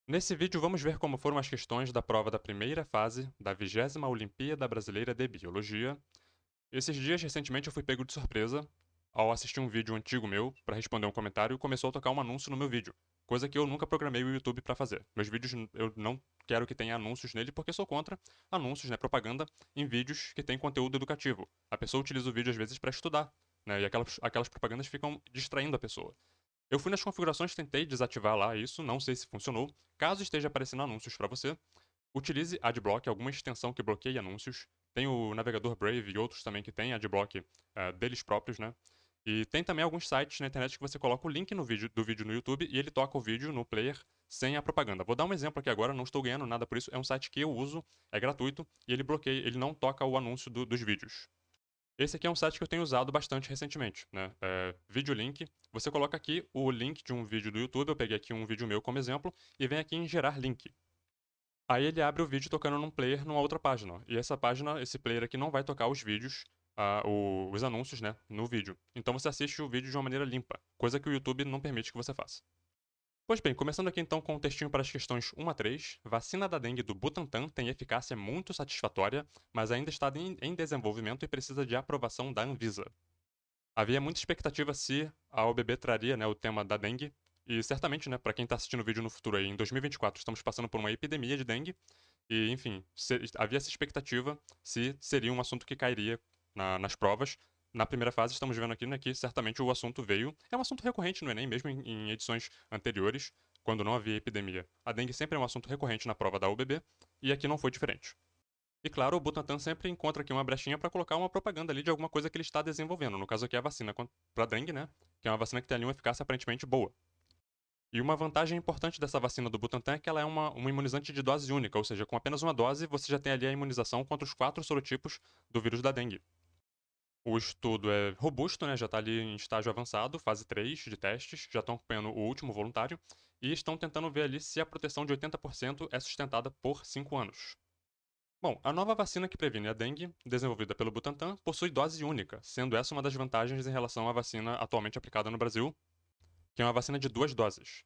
Nesse vídeo vamos ver como foram as questões da prova da primeira fase da 20ª Olimpíada Brasileira de Biologia. Esses dias, recentemente, eu fui pego de surpresa ao assistir um vídeo antigo meu para responder um comentário e começou a tocar um anúncio no meu vídeo, coisa que eu nunca programei o YouTube para fazer. Meus vídeos eu não quero que tenha anúncios nele porque sou contra anúncios, né, propaganda em vídeos que têm conteúdo educativo. A pessoa utiliza o vídeo às vezes para estudar, né, e aquelas propagandas ficam distraindo a pessoa. Eu fui nas configurações, tentei desativar lá isso, não sei se funcionou. Caso esteja aparecendo anúncios para você, utilize Adblock, alguma extensão que bloqueie anúncios. Tem o navegador Brave e outros também que tem Adblock deles próprios, né? E tem também alguns sites na internet que você coloca o link do vídeo no YouTube e ele toca o vídeo no player sem a propaganda. Vou dar um exemplo aqui agora, não estou ganhando nada por isso. É um site que eu uso, é gratuito e ele bloqueia, ele não toca o anúncio dos vídeos. Esse aqui é um site que eu tenho usado bastante recentemente, né? Videolink. Você coloca aqui o link de um vídeo do YouTube, eu peguei aqui um vídeo meu como exemplo, e vem aqui em gerar link. Aí ele abre o vídeo tocando num player numa outra página. E essa página, esse player aqui não vai tocar os vídeos, os anúncios, né, no vídeo. Então você assiste o vídeo de uma maneira limpa, coisa que o YouTube não permite que você faça. Pois bem, começando aqui então com o textinho para as questões 1 a 3, vacina da dengue do Butantan tem eficácia muito satisfatória, mas ainda está em desenvolvimento e precisa de aprovação da Anvisa. Havia muita expectativa se a OBB traria, né, o tema da dengue, e certamente, né, para quem está assistindo o vídeo no futuro aí, em 2024 estamos passando por uma epidemia de dengue, e enfim, havia essa expectativa se seria um assunto que cairia nas provas. Na primeira fase, estamos vendo aqui, né, que certamente o assunto veio. É um assunto recorrente no Enem, mesmo em edições anteriores, quando não havia epidemia. A dengue sempre é um assunto recorrente na prova da UBB, e aqui não foi diferente. E claro, o Butantan sempre encontra aqui uma brechinha para colocar uma propaganda ali de alguma coisa que ele está desenvolvendo. No caso aqui é a vacina para dengue, né? Que é uma vacina que tem ali uma eficácia aparentemente boa. E uma vantagem importante dessa vacina do Butantan é que ela é uma imunizante de dose única, ou seja, com apenas uma dose você já tem ali a imunização contra os 4 sorotipos do vírus da dengue. O estudo é robusto, né? Já está ali em estágio avançado, fase 3 de testes, já estão acompanhando o último voluntário e estão tentando ver ali se a proteção de 80% é sustentada por 5 anos. Bom, a nova vacina que previne a dengue, desenvolvida pelo Butantan, possui dose única, sendo essa uma das vantagens em relação à vacina atualmente aplicada no Brasil, que é uma vacina de 2 doses.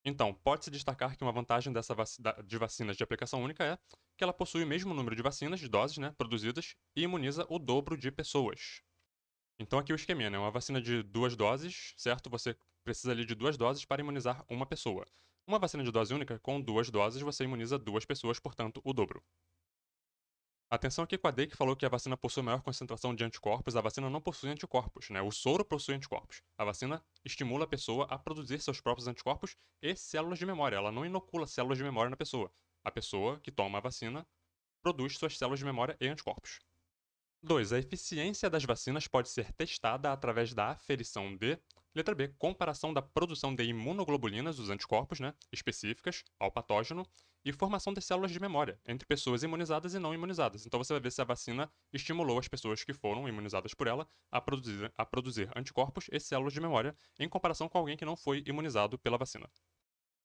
Então, pode-se destacar que uma vantagem de vacinas de aplicação única é que ela possui o mesmo número de vacinas, de doses, né, produzidas, e imuniza o dobro de pessoas. Então aqui o esqueminha, né? Uma vacina de 2 doses, certo? Você precisa ali de 2 doses para imunizar uma pessoa. Uma vacina de dose única, com 2 doses, você imuniza 2 pessoas, portanto, o dobro. Atenção aqui com a D que falou que a vacina possui maior concentração de anticorpos. A vacina não possui anticorpos, né? O soro possui anticorpos. A vacina estimula a pessoa a produzir seus próprios anticorpos e células de memória. Ela não inocula células de memória na pessoa. A pessoa que toma a vacina produz suas células de memória e anticorpos. 2. A eficiência das vacinas pode ser testada através da aferição de, letra B, comparação da produção de imunoglobulinas, os anticorpos, né, específicas ao patógeno, e formação de células de memória entre pessoas imunizadas e não imunizadas. Então você vai ver se a vacina estimulou as pessoas que foram imunizadas por ela a produzir anticorpos e células de memória em comparação com alguém que não foi imunizado pela vacina.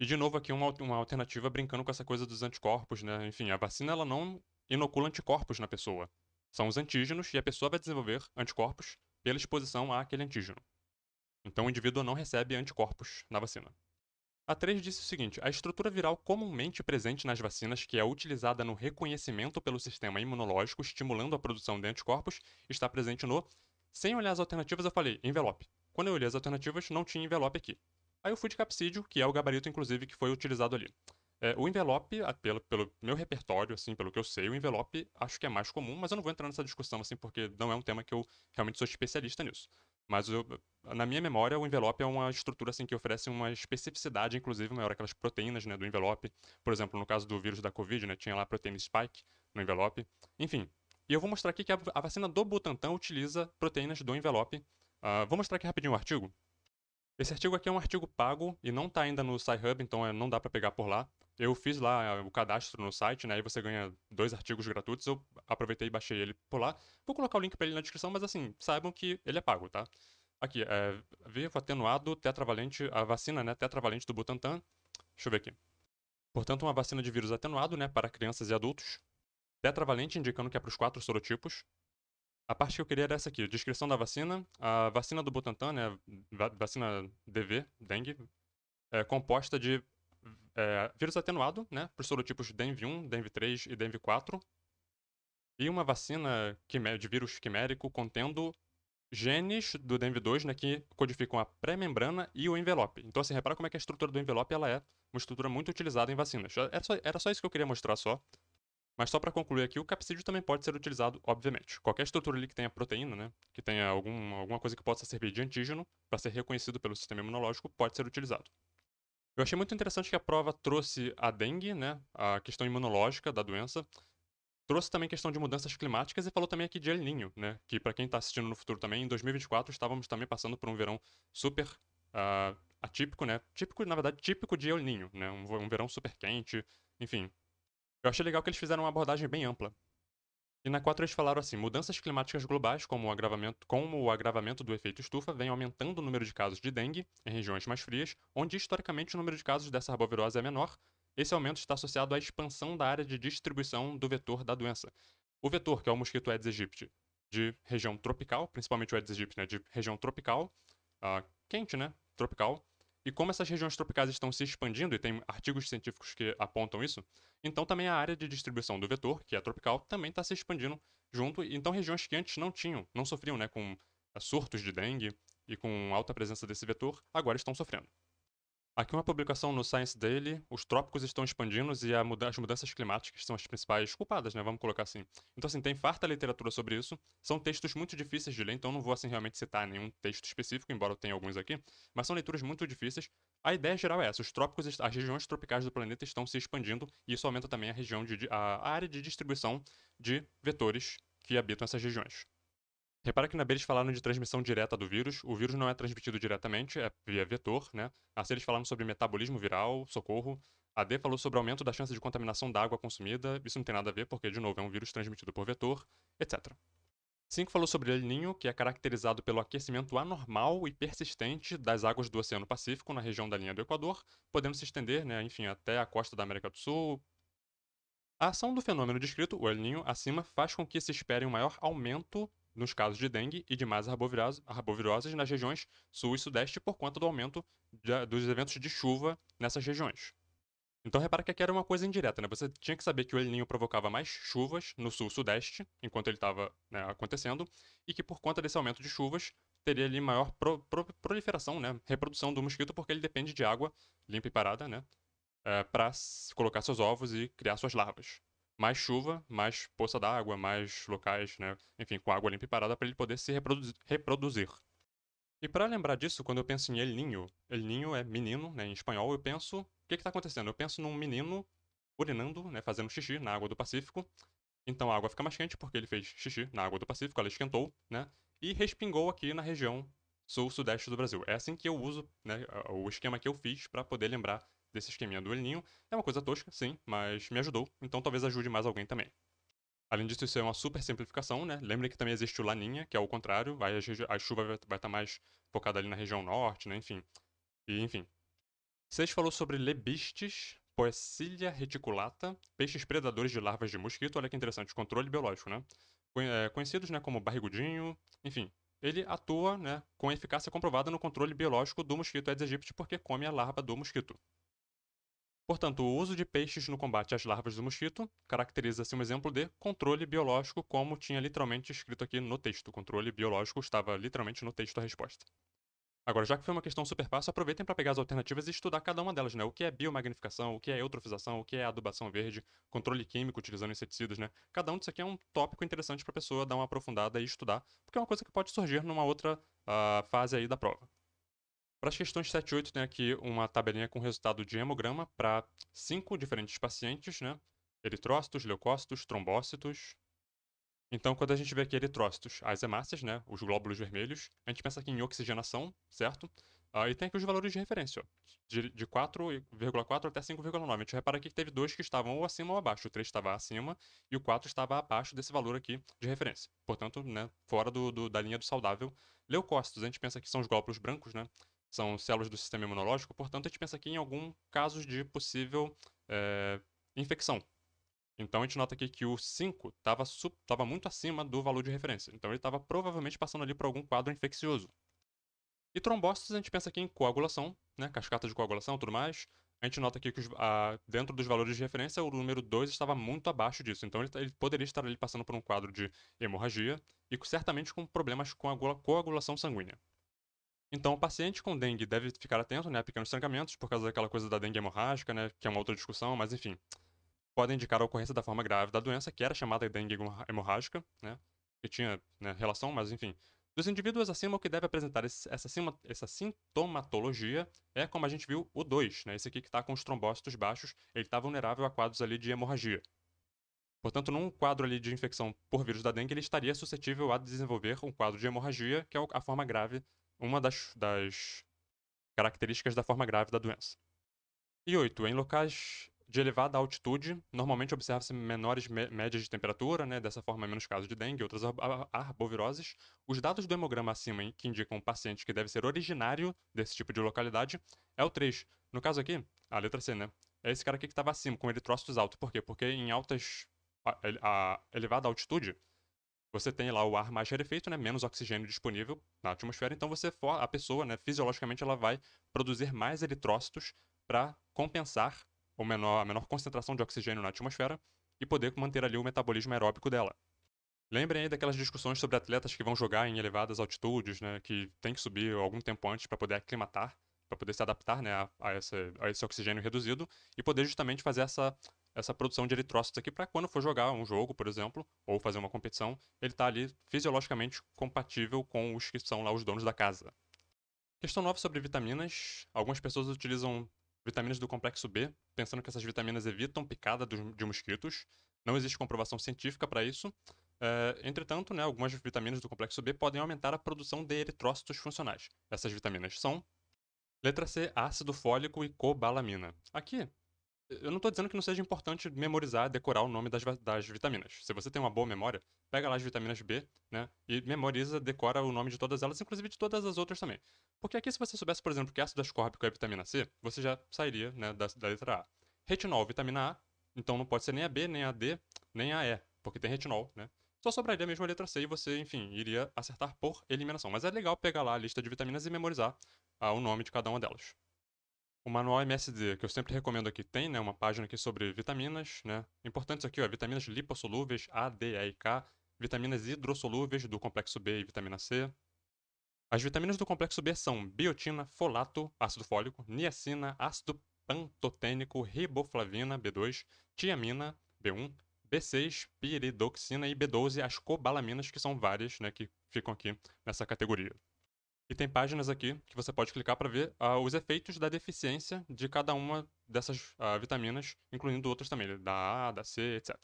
E de novo aqui uma alternativa brincando com essa coisa dos anticorpos, né? Enfim, a vacina ela não inocula anticorpos na pessoa. São os antígenos e a pessoa vai desenvolver anticorpos pela exposição àquele antígeno. Então o indivíduo não recebe anticorpos na vacina. A 3 disse o seguinte: a estrutura viral comumente presente nas vacinas, que é utilizada no reconhecimento pelo sistema imunológico, estimulando a produção de anticorpos, está presente no. Sem olhar as alternativas, eu falei envelope. Quando eu olhei as alternativas, não tinha envelope aqui. Aí eu fui de capsídeo, que é o gabarito, inclusive, que foi utilizado ali. O envelope, pelo meu repertório, assim, pelo que eu sei, o envelope acho que é mais comum, mas eu não vou entrar nessa discussão, assim, porque não é um tema que eu realmente sou especialista nisso. Mas na minha memória, o envelope é uma estrutura assim que oferece uma especificidade, inclusive, maior aquelas proteínas, né, do envelope. Por exemplo, no caso do vírus da Covid, né, tinha lá a proteína spike no envelope. Enfim. E eu vou mostrar aqui que a vacina do Butantan utiliza proteínas do envelope. Vou mostrar aqui rapidinho o artigo. Esse artigo aqui é um artigo pago e não está ainda no SciHub, então não dá para pegar por lá. Eu fiz lá o cadastro no site, né? Aí você ganha 2 artigos gratuitos. Eu aproveitei e baixei ele por lá. Vou colocar o link para ele na descrição, mas assim, saibam que ele é pago, tá? Aqui, vivo atenuado tetravalente, a vacina, né, tetravalente do Butantan. Deixa eu ver aqui. Portanto, uma vacina de vírus atenuado, né, para crianças e adultos. Tetravalente, indicando que é para os 4 sorotipos. A parte que eu queria era essa aqui, descrição da vacina. A vacina do Butantan, né, vacina DV, dengue, é composta de vírus atenuado, né, para os sorotipos DENV1, DENV3 e DENV4, e uma vacina de vírus quimérico contendo genes do DENV2, né, que codificam a pré-membrana e o envelope. Então, assim, repara como é que a estrutura do envelope ela é uma estrutura muito utilizada em vacinas. Era só isso que eu queria mostrar só. Mas só para concluir aqui, o capsídeo também pode ser utilizado, obviamente. Qualquer estrutura ali que tenha proteína, né, que tenha alguma coisa que possa servir de antígeno para ser reconhecido pelo sistema imunológico, pode ser utilizado. Eu achei muito interessante que a prova trouxe a dengue, né, a questão imunológica da doença, trouxe também questão de mudanças climáticas e falou também aqui de El Niño, né, que para quem está assistindo no futuro também, em 2024 estávamos também passando por um verão super atípico, né, típico, na verdade, típico de El Niño, né, um verão super quente, enfim. Eu achei legal que eles fizeram uma abordagem bem ampla. E na 4 eles falaram assim: mudanças climáticas globais, como o agravamento do efeito estufa, vem aumentando o número de casos de dengue em regiões mais frias, onde historicamente o número de casos dessa arbovirose é menor. Esse aumento está associado à expansão da área de distribuição do vetor da doença. O vetor, que é o mosquito Aedes aegypti, de região tropical, principalmente o Aedes aegypti, né, de região tropical, quente, né, tropical. E como essas regiões tropicais estão se expandindo, e tem artigos científicos que apontam isso, então também a área de distribuição do vetor, que é tropical, também está se expandindo junto. Então regiões que antes não sofriam, né, com surtos de dengue e com alta presença desse vetor, agora estão sofrendo. Aqui uma publicação no Science Daily, os trópicos estão expandindo e as mudanças climáticas são as principais culpadas, né? Vamos colocar assim. Então, assim, tem farta literatura sobre isso. São textos muito difíceis de ler, então não vou, assim, realmente citar nenhum texto específico, embora eu tenha alguns aqui. Mas são leituras muito difíceis. A ideia geral é essa: as regiões tropicais do planeta estão se expandindo e isso aumenta também a área de distribuição de vetores que habitam essas regiões. Repara que na B eles falaram de transmissão direta do vírus. O vírus não é transmitido diretamente, é via vetor, né? A C eles falaram sobre metabolismo viral, socorro. A D falou sobre aumento da chance de contaminação da água consumida. Isso não tem nada a ver, porque, de novo, é um vírus transmitido por vetor, etc. 5 falou sobre El Niño, que é caracterizado pelo aquecimento anormal e persistente das águas do Oceano Pacífico na região da linha do Equador, podendo se estender, né, enfim, até a costa da América do Sul. A ação do fenômeno descrito, o El Niño, acima, faz com que se espere um maior aumento nos casos de dengue e de mais arboviroses nas regiões sul e sudeste por conta do aumento dos eventos de chuva nessas regiões. Então repara que aqui era uma coisa indireta, né? Você tinha que saber que o El Niño provocava mais chuvas no sul-sudeste, enquanto ele estava, né, acontecendo, e que por conta desse aumento de chuvas, teria ali maior proliferação, né, reprodução do mosquito, porque ele depende de água limpa e parada, né, para colocar seus ovos e criar suas larvas. Mais chuva, mais poça d'água, mais locais, né? Enfim, com água limpa e parada para ele poder se reproduzir. E para lembrar disso, quando eu penso em El Niño é menino, né, em espanhol, eu penso, o que está acontecendo? Eu penso num menino urinando, né, fazendo xixi na água do Pacífico. Então a água fica mais quente porque ele fez xixi na água do Pacífico, ela esquentou, né? E respingou aqui na região sul-sudeste do Brasil. É assim que eu uso, né, o esquema que eu fiz para poder lembrar desse esqueminha do El Niño. É uma coisa tosca, sim, mas me ajudou, então talvez ajude mais alguém também. Além disso, isso é uma super simplificação, né? Lembre que também existe o Laninha, que é o contrário, a chuva vai estar mais focada ali na região norte, né? Enfim. Vocês falou sobre lebistes, Poecilia reticulata, peixes predadores de larvas de mosquito. Olha que interessante, controle biológico, né? Conhecidos, né, como barrigudinho, enfim. Ele atua, né, com eficácia comprovada no controle biológico do mosquito Aedes aegypti porque come a larva do mosquito. Portanto, o uso de peixes no combate às larvas do mosquito caracteriza-se um exemplo de controle biológico, como tinha literalmente escrito aqui no texto. Controle biológico estava literalmente no texto a resposta. Agora, já que foi uma questão super fácil, aproveitem para pegar as alternativas e estudar cada uma delas, né? O que é biomagnificação, o que é eutrofização, o que é adubação verde, controle químico utilizando inseticidas, né? Cada um disso aqui é um tópico interessante para a pessoa dar uma aprofundada e estudar, porque é uma coisa que pode surgir numa outra fase aí da prova. Para as questões 7 e 8, tem aqui uma tabelinha com resultado de hemograma para 5 diferentes pacientes, né? Eritrócitos, leucócitos, trombócitos. Então, quando a gente vê aqui eritrócitos, as hemácias, né, os glóbulos vermelhos, a gente pensa aqui em oxigenação, certo? E tem aqui os valores de referência, ó, de 4,4 até 5,9. A gente repara aqui que teve dois que estavam ou acima ou abaixo. O 3 estava acima e o 4 estava abaixo desse valor aqui de referência. Portanto, né, fora da linha do saudável. Leucócitos, a gente pensa que são os glóbulos brancos, né? São células do sistema imunológico. Portanto, a gente pensa aqui em algum caso de possível infecção. Então a gente nota aqui que o 5 estava muito acima do valor de referência. Então ele estava provavelmente passando ali por algum quadro infeccioso. E trombócitos a gente pensa aqui em coagulação, né? Cascata de coagulação e tudo mais. a gente nota aqui que dentro dos valores de referência, o número 2 estava muito abaixo disso. Então, ele poderia estar ali passando por um quadro de hemorragia e certamente com problemas com a coagulação sanguínea. Então, o paciente com dengue deve ficar atento, né, a pequenos sangramentos, por causa daquela coisa da dengue hemorrágica, né, que é uma outra discussão, mas enfim, pode indicar a ocorrência da forma grave da doença, que era chamada de dengue hemorrágica, né, que tinha, né, relação, mas enfim. Dos indivíduos acima, o que deve apresentar essa sintomatologia é, como a gente viu, o 2, né, esse aqui que está com os trombócitos baixos, ele está vulnerável a quadros ali de hemorragia. Portanto, num quadro ali de infecção por vírus da dengue, ele estaria suscetível a desenvolver um quadro de hemorragia, que é a forma grave, uma das características da forma grave da doença. E 8. Em locais de elevada altitude, normalmente observa-se menores médias de temperatura, né, dessa forma menos casos de dengue e outras arboviroses. Os dados do hemograma acima, que indicam um paciente que deve ser originário desse tipo de localidade, é o 3. No caso aqui, a letra C, né? É esse cara aqui que estava acima, com eritrócitos altos. Por quê? Porque em elevada altitude, você tem lá o ar mais rarefeito, né, menos oxigênio disponível na atmosfera, então a pessoa, né, fisiologicamente, ela vai produzir mais eritrócitos para compensar a menor concentração de oxigênio na atmosfera e poder manter ali o metabolismo aeróbico dela. Lembrem aí daquelas discussões sobre atletas que vão jogar em elevadas altitudes, né, que tem que subir algum tempo antes para poder aclimatar, para poder se adaptar, né, a esse oxigênio reduzido e poder justamente fazer essa produção de eritrócitos aqui para quando for jogar um jogo, por exemplo, ou fazer uma competição, ele tá ali fisiologicamente compatível com os que são lá os donos da casa. Questão 9 sobre vitaminas. Algumas pessoas utilizam vitaminas do complexo B, pensando que essas vitaminas evitam picada de mosquitos. Não existe comprovação científica para isso. Entretanto, né, algumas vitaminas do complexo B podem aumentar a produção de eritrócitos funcionais. Essas vitaminas são: letra C, ácido fólico e cobalamina. Aqui, eu não estou dizendo que não seja importante memorizar, decorar o nome das vitaminas. Se você tem uma boa memória, pega lá as vitaminas B, né, e memoriza, decora o nome de todas elas, inclusive de todas as outras também. Porque aqui, se você soubesse, por exemplo, que ácido ascórbico é vitamina C, você já sairia, né, da letra A. Retinol, vitamina A, então não pode ser nem a B, nem a D, nem a E, porque tem retinol, né? Só sobraria mesmo a letra C e você, enfim, iria acertar por eliminação. Mas é legal pegar lá a lista de vitaminas e memorizar o nome de cada uma delas. O manual MSD, que eu sempre recomendo aqui, tem, né, uma página aqui sobre vitaminas, né? Importantes aqui, ó, vitaminas lipossolúveis, A, D, E e K, vitaminas hidrossolúveis do complexo B e vitamina C. As vitaminas do complexo B são biotina, folato, ácido fólico, niacina, ácido pantotênico, riboflavina, B2, tiamina, B1, B6, piridoxina e B12, as cobalaminas, que são várias, né, que ficam aqui nessa categoria. E tem páginas aqui que você pode clicar para ver os efeitos da deficiência de cada uma dessas vitaminas, incluindo outras também, da A, da C, etc.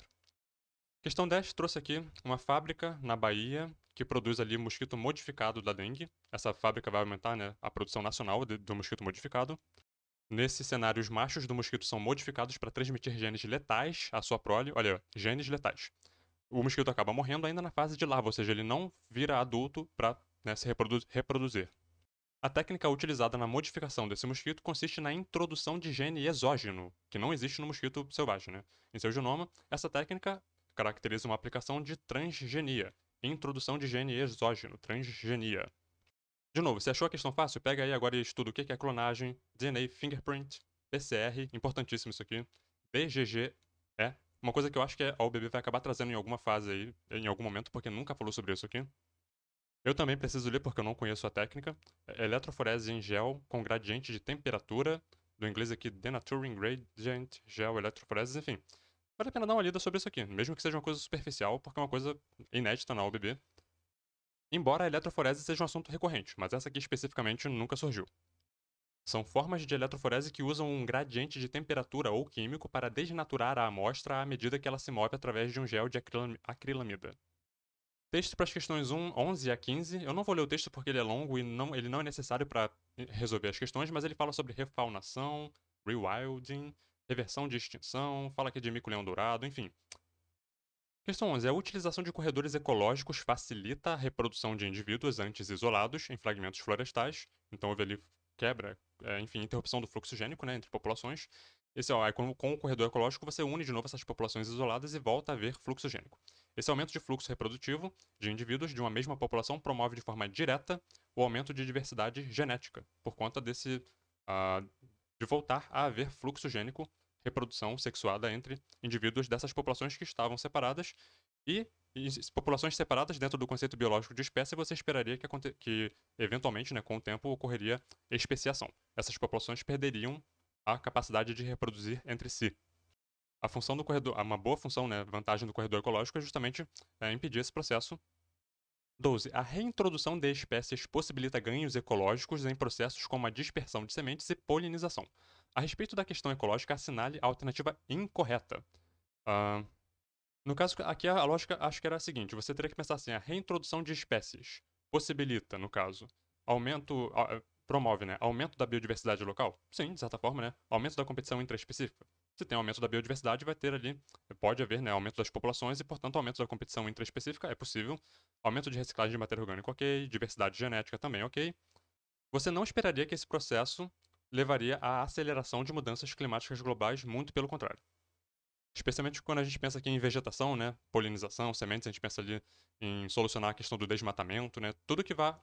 Questão 10 trouxe aqui uma fábrica na Bahia que produz ali mosquito modificado da dengue. Essa fábrica vai aumentar, né, a produção nacional do mosquito modificado. Nesse cenário, os machos do mosquito são modificados para transmitir genes letais à sua prole. Olha, genes letais. O mosquito acaba morrendo ainda na fase de larva, ou seja, ele não vira adulto para, né, se reproduzir. A técnica utilizada na modificação desse mosquito consiste na introdução de gene exógeno, que não existe no mosquito selvagem, né? Em seu genoma, essa técnica caracteriza uma aplicação de transgenia, introdução de gene exógeno, transgenia. De novo, se achou a questão fácil, pega aí agora e estuda o que é clonagem, DNA fingerprint, PCR, importantíssimo isso aqui, BGGE, uma coisa que eu acho que a UBB vai acabar trazendo em alguma fase aí, em algum momento, porque nunca falou sobre isso aqui. Eu também preciso ler porque eu não conheço a técnica. Eletroforese em gel com gradiente de temperatura, do inglês aqui Denaturing Gradient Gel Eletroforese, enfim. Vale a pena dar uma lida sobre isso aqui, mesmo que seja uma coisa superficial, porque é uma coisa inédita na UBB. Embora a eletroforese seja um assunto recorrente, mas essa aqui especificamente nunca surgiu. São formas de eletroforese que usam um gradiente de temperatura ou químico para desnaturar a amostra à medida que ela se move através de um gel de acrilamida. Texto para as questões 11 a 15. Eu não vou ler o texto porque ele é longo e ele não é necessário para resolver as questões, mas ele fala sobre refaunação, rewilding, reversão de extinção, fala aqui de mico-leão dourado, enfim. Questão 11. A utilização de corredores ecológicos facilita a reprodução de indivíduos antes isolados em fragmentos florestais. Então houve ali quebra, enfim, interrupção do fluxo gênico, né, entre populações. Aí com o corredor ecológico você une de novo essas populações isoladas e volta a haver fluxo gênico. Esse aumento de fluxo reprodutivo de indivíduos de uma mesma população promove de forma direta o aumento de diversidade genética, por conta de voltar a haver fluxo gênico, reprodução sexuada entre indivíduos dessas populações que estavam separadas e populações separadas dentro do conceito biológico de espécie, você esperaria que eventualmente, né, com o tempo, ocorreria especiação. Essas populações perderiam a capacidade de reproduzir entre si. A função do corredor, uma boa função, né, vantagem do corredor ecológico é justamente impedir esse processo. 12. A reintrodução de espécies possibilita ganhos ecológicos em processos como a dispersão de sementes e polinização. A respeito da questão ecológica, assinale a alternativa incorreta. Ah, no caso, aqui a lógica acho que era a seguinte: você teria que pensar assim, a reintrodução de espécies possibilita, no caso, promove, né, aumento da biodiversidade local? Sim, de certa forma, né? Aumento da competição intraespecífica. Se tem aumento da biodiversidade, vai ter ali, pode haver, né, aumento das populações e, portanto, aumento da competição intraespecífica é possível. Aumento de reciclagem de matéria orgânica, ok. Diversidade genética também, ok. Você não esperaria que esse processo levaria à aceleração de mudanças climáticas globais, muito pelo contrário. Especialmente quando a gente pensa aqui em vegetação, né, polinização, sementes, a gente pensa ali em solucionar a questão do desmatamento, né, tudo que vá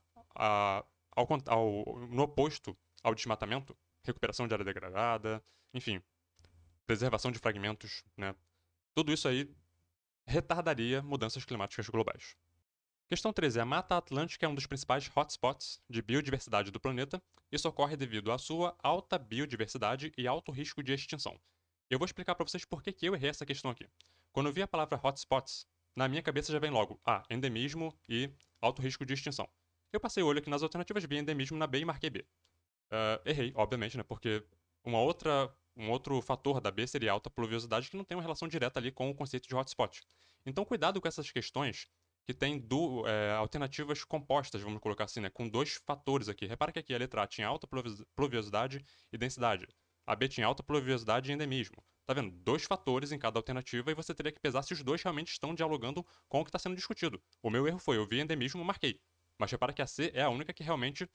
no oposto ao desmatamento, recuperação de área degradada, enfim, preservação de fragmentos, né, tudo isso aí retardaria mudanças climáticas globais. Questão 13. A Mata Atlântica é um dos principais hotspots de biodiversidade do planeta. Isso ocorre devido à sua alta biodiversidade e alto risco de extinção. Eu vou explicar para vocês por que eu errei essa questão aqui. Quando eu vi a palavra hotspots, na minha cabeça já vem logo endemismo e alto risco de extinção. Eu passei o olho aqui nas alternativas, vi endemismo na B e marquei B. Errei, obviamente, né? Porque um outro fator da B seria a alta pluviosidade, que não tem uma relação direta ali com o conceito de hotspot. Então, cuidado com essas questões que têm alternativas compostas, vamos colocar assim, né? Com dois fatores aqui. Repara que aqui a letra A tinha alta pluviosidade e densidade. A B tinha alta pluviosidade e endemismo. Tá vendo? Dois fatores em cada alternativa e você teria que pesar se os dois realmente estão dialogando com o que está sendo discutido. O meu erro foi, eu vi endemismo e marquei. Mas repara que a C é a única que realmente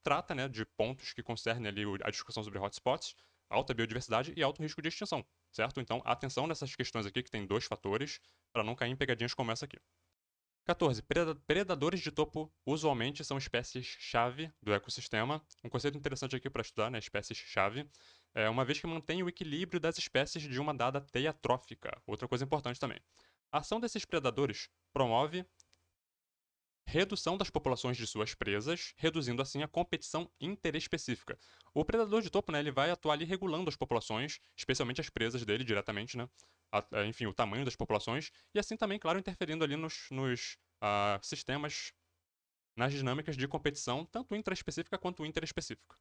trata, né, de pontos que concernem ali a discussão sobre hotspots, alta biodiversidade e alto risco de extinção, certo? Então, atenção nessas questões aqui, que tem dois fatores, para não cair em pegadinhas como essa aqui. 14. Predadores de topo usualmente são espécies-chave do ecossistema. Um conceito interessante aqui para estudar, né, espécies-chave, uma vez que mantém o equilíbrio das espécies de uma dada teia trófica. Outra coisa importante também. A ação desses predadores promove redução das populações de suas presas, reduzindo assim a competição interespecífica. O predador de topo, né, ele vai atuar ali regulando as populações, especialmente as presas dele diretamente, né? Enfim, o tamanho das populações, e assim também, claro, interferindo ali nos sistemas, nas dinâmicas de competição, tanto intraespecífica quanto interespecífica.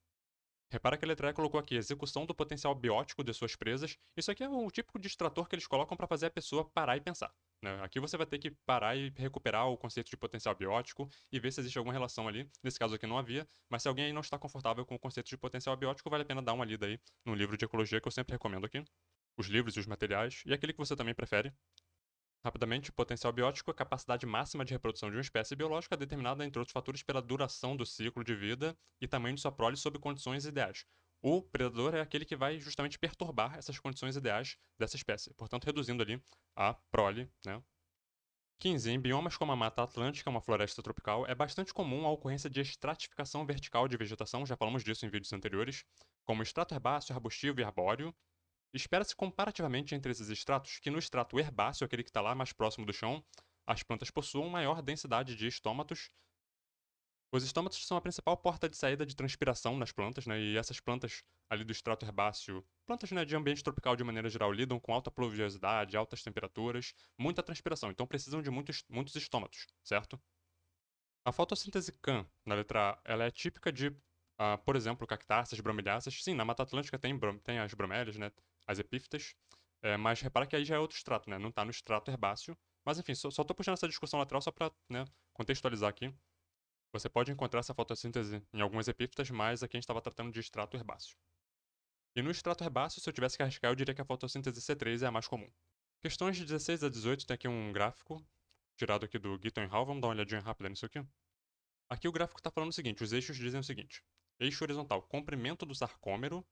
Repara que a letra E colocou aqui execução do potencial biótico de suas presas. Isso aqui é o típico distrator que eles colocam para fazer a pessoa parar e pensar, né? Aqui você vai ter que parar e recuperar o conceito de potencial biótico e ver se existe alguma relação ali. Nesse caso aqui não havia, mas se alguém aí não está confortável com o conceito de potencial biótico, vale a pena dar uma lida aí no livro de ecologia que eu sempre recomendo aqui. Os livros e os materiais, e aquele que você também prefere. Rapidamente, potencial biótico é a capacidade máxima de reprodução de uma espécie biológica determinada, entre outros fatores, pela duração do ciclo de vida e tamanho de sua prole sob condições ideais. O predador é aquele que vai justamente perturbar essas condições ideais dessa espécie, portanto, reduzindo ali a prole, né? 15. Em biomas como a Mata Atlântica, uma floresta tropical, é bastante comum a ocorrência de estratificação vertical de vegetação, já falamos disso em vídeos anteriores, como estrato herbáceo, arbustivo e arbóreo. Espera-se comparativamente entre esses estratos que no estrato herbáceo, aquele que está lá mais próximo do chão, as plantas possuam maior densidade de estômatos. Os estômatos são a principal porta de saída de transpiração nas plantas, né? E essas plantas ali do estrato herbáceo, plantas, né, de ambiente tropical de maneira geral, lidam com alta pluviosidade, altas temperaturas, muita transpiração, então precisam de muitos estômatos, certo? A fotossíntese CAN, na letra A, ela é típica de, por exemplo, cactáceas, bromeliáceas. Sim, na Mata Atlântica tem as bromélias, né, as epífitas, mas repara que aí já é outro estrato, né, não está no estrato herbáceo. Mas enfim, só estou puxando essa discussão lateral só para, né, contextualizar aqui. Você pode encontrar essa fotossíntese em algumas epífitas, mas aqui a gente estava tratando de estrato herbáceo. E no estrato herbáceo, se eu tivesse que arriscar, eu diria que a fotossíntese C3 é a mais comum. Questões de 16 a 18 tem aqui um gráfico, tirado aqui do Gitton Hall, vamos dar uma olhadinha rápida nisso aqui. Aqui o gráfico está falando o seguinte, os eixos dizem o seguinte, eixo horizontal, comprimento do sarcômero,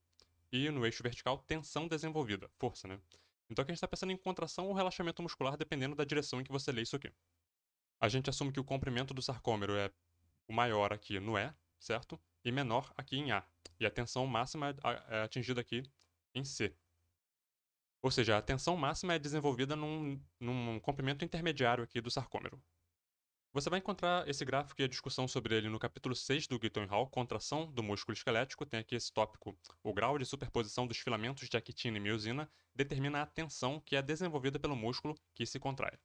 e no eixo vertical, tensão desenvolvida, força, né? Então aqui a gente está pensando em contração ou relaxamento muscular, dependendo da direção em que você lê isso aqui. A gente assume que o comprimento do sarcômero é o maior aqui no E, certo? e menor aqui em A. E a tensão máxima é atingida aqui em C. Ou seja, a tensão máxima é desenvolvida num comprimento intermediário aqui do sarcômero. Você vai encontrar esse gráfico e a discussão sobre ele no capítulo 6 do Gitton Hall, Contração do Músculo Esquelético. Tem aqui esse tópico: o grau de superposição dos filamentos de actina e miosina determina a tensão que é desenvolvida pelo músculo que se contrai.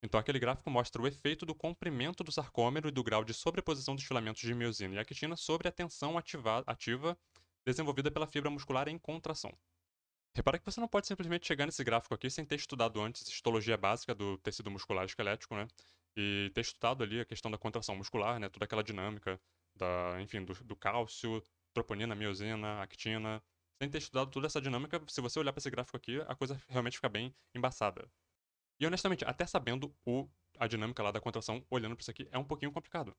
Então, aquele gráfico mostra o efeito do comprimento do sarcômero e do grau de sobreposição dos filamentos de miosina e actina sobre a tensão ativa desenvolvida pela fibra muscular em contração. Repara que você não pode simplesmente chegar nesse gráfico aqui sem ter estudado antes histologia básica do tecido muscular esquelético, né? E ter estudado ali a questão da contração muscular, né? Toda aquela dinâmica enfim, do cálcio, troponina, miosina, actina. Sem ter estudado toda essa dinâmica, se você olhar para esse gráfico aqui, a coisa realmente fica bem embaçada. E honestamente, até sabendo a dinâmica lá da contração, olhando para isso aqui, é um pouquinho complicado.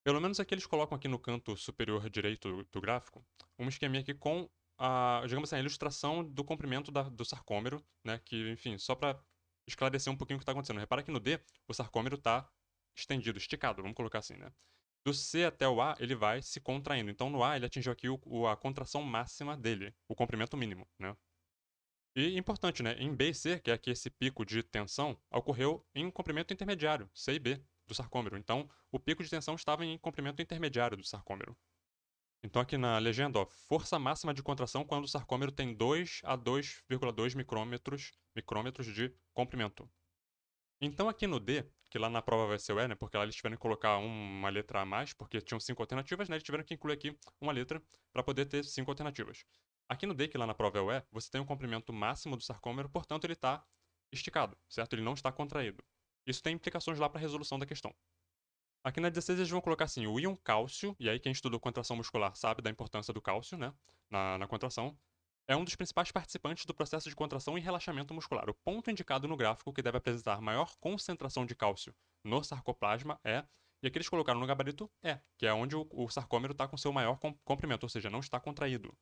Pelo menos aqui eles colocam aqui no canto superior direito do gráfico um esqueminha aqui com digamos assim, a ilustração do comprimento do sarcômero, né? Que, enfim, só para esclarecer um pouquinho o que está acontecendo. Repara que no D, o sarcômero está estendido, esticado, vamos colocar assim, né? Do C até o A, ele vai se contraindo. Então, no A, ele atingiu aqui a contração máxima dele, o comprimento mínimo, né? E importante, né? Em B e C, que é aqui esse pico de tensão, ocorreu em um comprimento intermediário, C e B, do sarcômero. Então, o pico de tensão estava em comprimento intermediário do sarcômero. Então, aqui na legenda, ó, força máxima de contração quando o sarcômero tem 2 a 2,2 micrômetros de comprimento. Então, aqui no D, que lá na prova vai ser o E, né? Porque lá eles tiveram que colocar uma letra a mais, porque tinham 5 alternativas, né? Eles tiveram que incluir aqui uma letra para poder ter 5 alternativas. Aqui no D, que lá na prova é o E, você tem um comprimento máximo do sarcômero, portanto ele está esticado, certo? Ele não está contraído. Isso tem implicações lá para a resolução da questão. Aqui na 16 eles vão colocar assim, o íon cálcio, e aí quem estudou contração muscular sabe da importância do cálcio, né? Na contração. É um dos principais participantes do processo de contração e relaxamento muscular. O ponto indicado no gráfico que deve apresentar maior concentração de cálcio no sarcoplasma é, e aqui eles colocaram no gabarito E, que é onde o sarcômero está com seu maior comprimento, ou seja, não está contraído.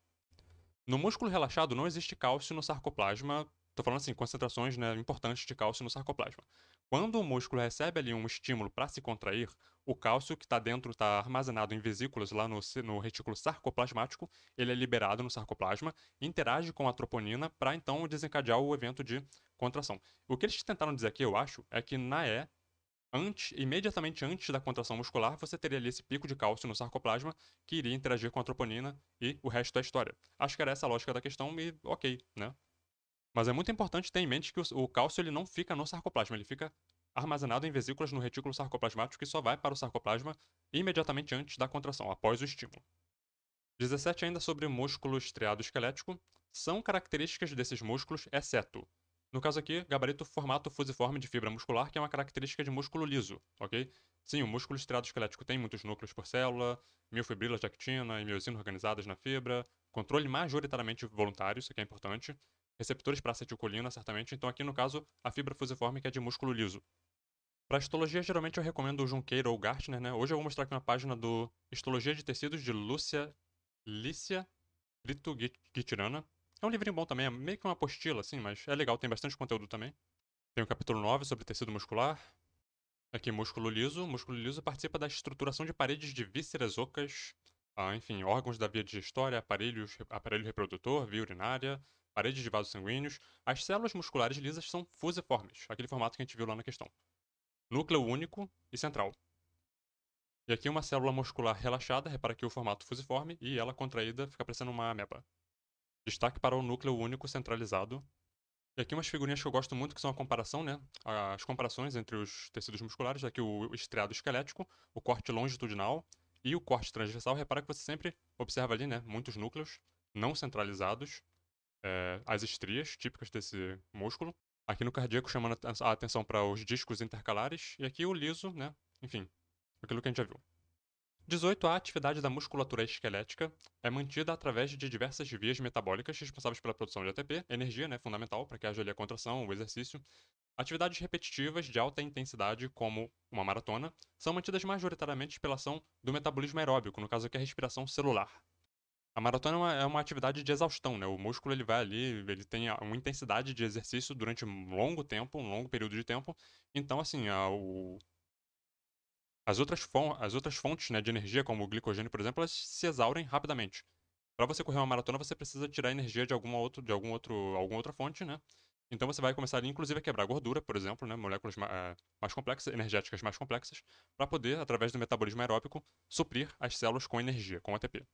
No músculo relaxado não existe cálcio no sarcoplasma, estou falando assim, concentrações, né, importantes de cálcio no sarcoplasma. Quando o músculo recebe ali um estímulo para se contrair, o cálcio que está dentro, está armazenado em vesículas lá no retículo sarcoplasmático, ele é liberado no sarcoplasma, interage com a troponina para então desencadear o evento de contração. O que eles tentaram dizer aqui, eu acho, é que na E, imediatamente antes da contração muscular, você teria ali esse pico de cálcio no sarcoplasma que iria interagir com a troponina e o resto da história. Acho que era essa a lógica da questão e ok, né? Mas é muito importante ter em mente que o cálcio ele não fica no sarcoplasma, ele fica armazenado em vesículas no retículo sarcoplasmático que só vai para o sarcoplasma imediatamente antes da contração, após o estímulo. 17 ainda sobre músculo estriado esquelético. São características desses músculos, exceto, no caso aqui, gabarito formato fusiforme de fibra muscular, que é uma característica de músculo liso, ok? Sim, o músculo estriado esquelético tem muitos núcleos por célula, miofibrilas de actina e miosina organizadas na fibra, controle majoritariamente voluntário, isso aqui é importante, receptores para acetilcolina, certamente, então aqui no caso, a fibra fusiforme que é de músculo liso. Para histologia, geralmente eu recomendo o Junqueira ou o Gartner, né? Hoje eu vou mostrar aqui uma página do Histologia de Tecidos de Lícia Brito Gitirana. É um livrinho bom também, é meio que uma apostila, assim, mas é legal, tem bastante conteúdo também. Tem o capítulo 9 sobre tecido muscular. Aqui, músculo liso. Músculo liso participa da estruturação de paredes de vísceras ocas, enfim, órgãos da via digestória, aparelho reprodutor, via urinária, paredes de vasos sanguíneos. As células musculares lisas são fusiformes, aquele formato que a gente viu lá na questão. Núcleo único e central. E aqui uma célula muscular relaxada, repara aqui o formato fusiforme, e ela contraída fica parecendo uma ameba. Destaque para o núcleo único centralizado. E aqui umas figurinhas que eu gosto muito, que são a comparação, né? As comparações entre os tecidos musculares. Aqui o estriado esquelético, o corte longitudinal e o corte transversal. Repara que você sempre observa ali, né? Muitos núcleos não centralizados. As estrias, típicas desse músculo. Aqui no cardíaco, chamando a atenção para os discos intercalares. E aqui o liso, né? Enfim, aquilo que a gente já viu. 18. A atividade da musculatura esquelética é mantida através de diversas vias metabólicas responsáveis pela produção de ATP, energia, né, fundamental para que haja ali a contração, o exercício. Atividades repetitivas de alta intensidade, como uma maratona, são mantidas majoritariamente pela ação do metabolismo aeróbico, no caso aqui a respiração celular. A maratona é uma atividade de exaustão, né? O músculo ele vai ali, ele tem uma intensidade de exercício durante um longo tempo, um longo período de tempo. Então, assim, as outras fontes, né, de energia, como o glicogênio, por exemplo, elas se exaurem rapidamente. Para você correr uma maratona, você precisa tirar energia de alguma outra fonte, né? Então você vai começar ali, inclusive, a quebrar gordura, por exemplo, né, moléculas mais complexas, energéticas mais complexas, para poder, através do metabolismo aeróbico, suprir as células com energia, com ATP.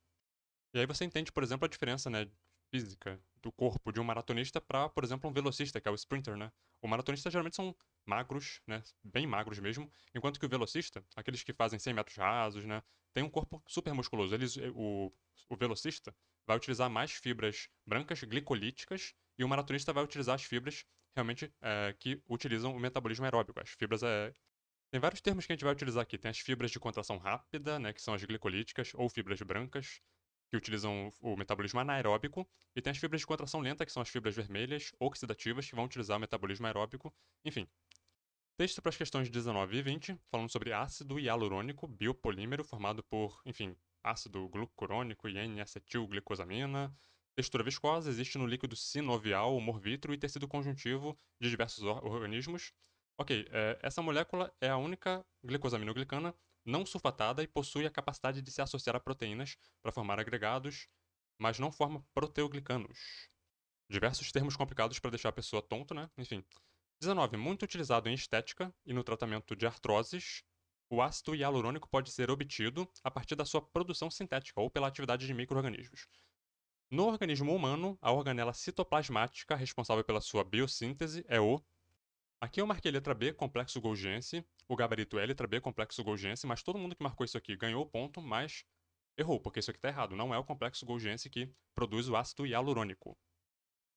E aí você entende, por exemplo, a diferença, né, física do corpo de um maratonista para, por exemplo, um velocista, que é o sprinter, né? O maratonista geralmente são magros, né, bem magros mesmo, enquanto que o velocista, aqueles que fazem 100 metros rasos, né, tem um corpo super musculoso. O velocista vai utilizar mais fibras brancas glicolíticas e o maratonista vai utilizar as fibras realmente que utilizam o metabolismo aeróbico. As fibras tem vários termos que a gente vai utilizar aqui. Tem as fibras de contração rápida, né, que são as glicolíticas, ou fibras brancas, que utilizam o metabolismo anaeróbico, e tem as fibras de contração lenta, que são as fibras vermelhas, oxidativas, que vão utilizar o metabolismo aeróbico. Enfim, texto para as questões 19 e 20, falando sobre ácido hialurônico, biopolímero formado por, enfim, ácido glucurônico e N-acetilglicosamina. Textura viscosa, existe no líquido sinovial, humor vítreo e tecido conjuntivo de diversos organismos. Ok, essa molécula é a única glicosaminoglicana não sulfatada e possui a capacidade de se associar a proteínas para formar agregados, mas não forma proteoglicanos. Diversos termos complicados para deixar a pessoa tonta, né? Enfim. 19. Muito utilizado em estética e no tratamento de artroses, o ácido hialurônico pode ser obtido a partir da sua produção sintética ou pela atividade de micro-organismos. No organismo humano, a organela citoplasmática responsável pela sua biossíntese é o. Aqui eu marquei letra B, complexo Golgiense, o gabarito é letra B, complexo Golgiense, mas todo mundo que marcou isso aqui ganhou o ponto, mas errou, porque isso aqui está errado. Não é o complexo Golgiense que produz o ácido hialurônico.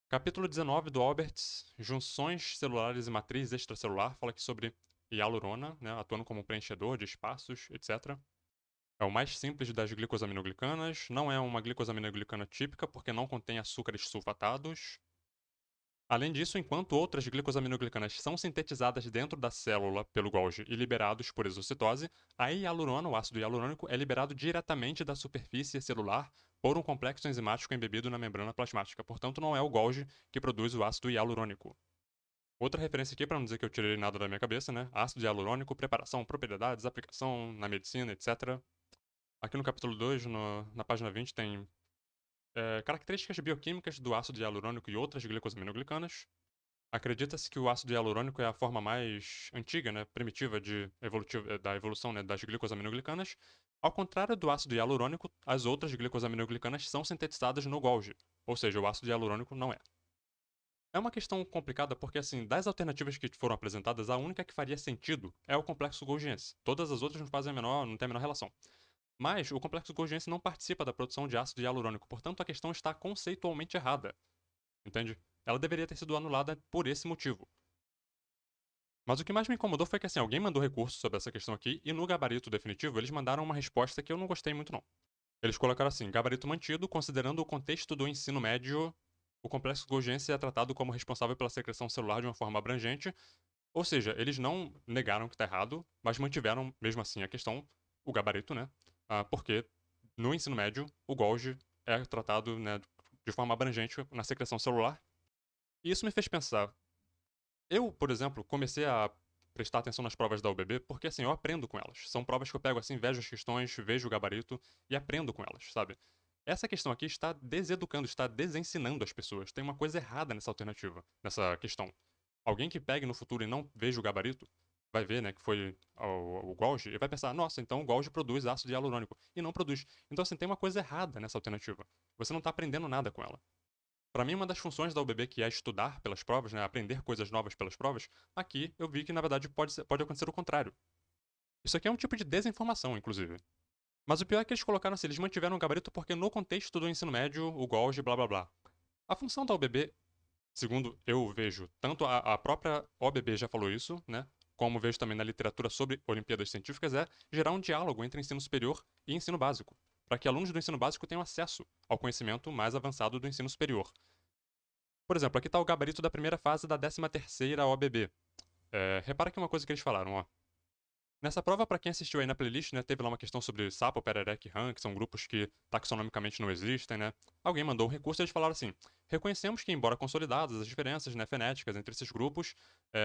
Capítulo 19 do Alberts, junções celulares e matriz extracelular, fala aqui sobre hialurona, né, atuando como preenchedor de espaços, etc. É o mais simples das glicosaminoglicanas, não é uma glicosaminoglicana típica porque não contém açúcares sulfatados. Além disso, enquanto outras glicosaminoglicanas são sintetizadas dentro da célula pelo Golgi e liberados por exocitose, a hialurona, o ácido hialurônico, é liberado diretamente da superfície celular por um complexo enzimático embebido na membrana plasmática. Portanto, não é o Golgi que produz o ácido hialurônico. Outra referência aqui, para não dizer que eu tirei nada da minha cabeça, né? Ácido hialurônico, preparação, propriedades, aplicação na medicina, etc. Aqui no capítulo 2, na página 20, tem características bioquímicas do ácido hialurônico e outras glicosaminoglicanas. Acredita-se que o ácido hialurônico é a forma mais antiga, né, primitiva da evolução, né, das glicosaminoglicanas. Ao contrário do ácido hialurônico, as outras glicosaminoglicanas são sintetizadas no Golgi, ou seja, o ácido hialurônico não é. É uma questão complicada porque, assim, das alternativas que foram apresentadas, a única que faria sentido é o complexo Golgiense. Todas as outras não têm a menor relação. Mas o complexo Golgiense não participa da produção de ácido hialurônico, portanto a questão está conceitualmente errada. Entende? Ela deveria ter sido anulada por esse motivo. Mas o que mais me incomodou foi que assim, alguém mandou recurso sobre essa questão aqui e no gabarito definitivo eles mandaram uma resposta que eu não gostei muito não. Eles colocaram assim: gabarito mantido, considerando o contexto do ensino médio, o complexo Golgiense é tratado como responsável pela secreção celular de uma forma abrangente. Ou seja, eles não negaram que está errado, mas mantiveram mesmo assim a questão, o gabarito, né? Porque no ensino médio o Golgi é tratado, né, de forma abrangente na secreção celular. E isso me fez pensar. Eu, por exemplo, comecei a prestar atenção nas provas da UBB porque, assim, eu aprendo com elas. São provas que eu pego assim, vejo as questões, vejo o gabarito e aprendo com elas, sabe? Essa questão aqui está deseducando, está desensinando as pessoas. Tem uma coisa errada nessa alternativa, nessa questão. Alguém que pegue no futuro e não veja o gabarito, vai ver, né, que foi o Golgi, e vai pensar, nossa, então o Golgi produz ácido hialurônico. E não produz. Então, assim, tem uma coisa errada nessa alternativa. Você não está aprendendo nada com ela. Para mim, uma das funções da UBB, que é estudar pelas provas, né, aprender coisas novas pelas provas, aqui eu vi que, na verdade, pode acontecer o contrário. Isso aqui é um tipo de desinformação, inclusive. Mas o pior é que eles colocaram assim, eles mantiveram o gabarito porque no contexto do ensino médio, o Golgi, blá blá blá. A função da UBB, segundo eu vejo, tanto a própria OBB já falou isso, né, como vejo também na literatura sobre Olimpíadas Científicas, é gerar um diálogo entre ensino superior e ensino básico, para que alunos do ensino básico tenham acesso ao conhecimento mais avançado do ensino superior. Por exemplo, aqui está o gabarito da primeira fase da 13ª OBB. Repara que uma coisa que eles falaram, ó. Nessa prova, para quem assistiu aí na playlist, né, teve lá uma questão sobre sapo, perereca e rã, que são grupos que taxonomicamente não existem, né? Alguém mandou um recurso e eles falaram assim: reconhecemos que, embora consolidadas, as diferenças, né, fenéticas entre esses grupos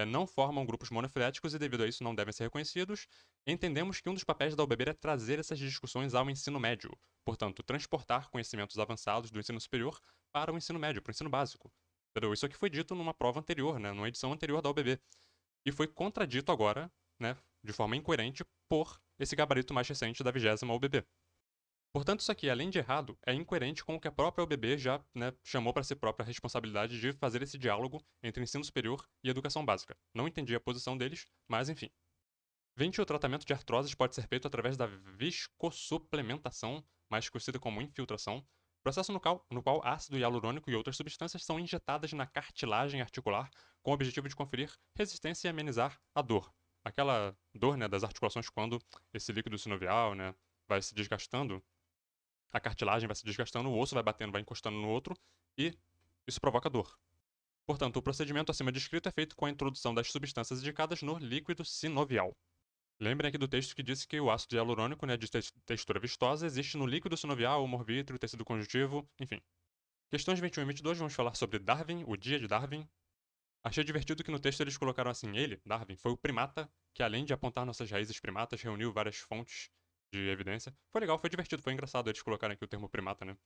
não formam grupos monofiléticos e, devido a isso, não devem ser reconhecidos. Entendemos que um dos papéis da UBB é trazer essas discussões ao ensino médio, portanto, transportar conhecimentos avançados do ensino superior para o ensino médio, para o ensino básico. Entendeu? Isso aqui foi dito numa prova anterior, né, numa edição anterior da UBB. E foi contradito agora, né, de forma incoerente, por esse gabarito mais recente da 20ª UBB. Portanto, isso aqui, além de errado, é incoerente com o que a própria UBB já, né, chamou para si própria a responsabilidade de fazer esse diálogo entre ensino superior e educação básica. Não entendi a posição deles, mas enfim. 20. O tratamento de artroses pode ser feito através da viscosupplementação, mais conhecida como infiltração, processo no qual ácido hialurônico e outras substâncias são injetadas na cartilagem articular com o objetivo de conferir resistência e amenizar a dor. Aquela dor, né, das articulações quando esse líquido sinovial, né, vai se desgastando, a cartilagem vai se desgastando, o osso vai batendo, vai encostando no outro e isso provoca dor. Portanto, o procedimento acima descrito é feito com a introdução das substâncias indicadas no líquido sinovial. Lembrem aqui do texto que disse que o ácido hialurônico, né, de textura vistosa, existe no líquido sinovial, humor vítreo, tecido conjuntivo, enfim. Questões 21 e 22 vamos falar sobre Darwin, o dia de Darwin. Achei divertido que no texto eles colocaram assim: ele, Darwin, foi o primata que, além de apontar nossas raízes primatas, reuniu várias fontes de evidência. Foi legal, foi divertido, foi engraçado eles colocarem aqui o termo primata, né?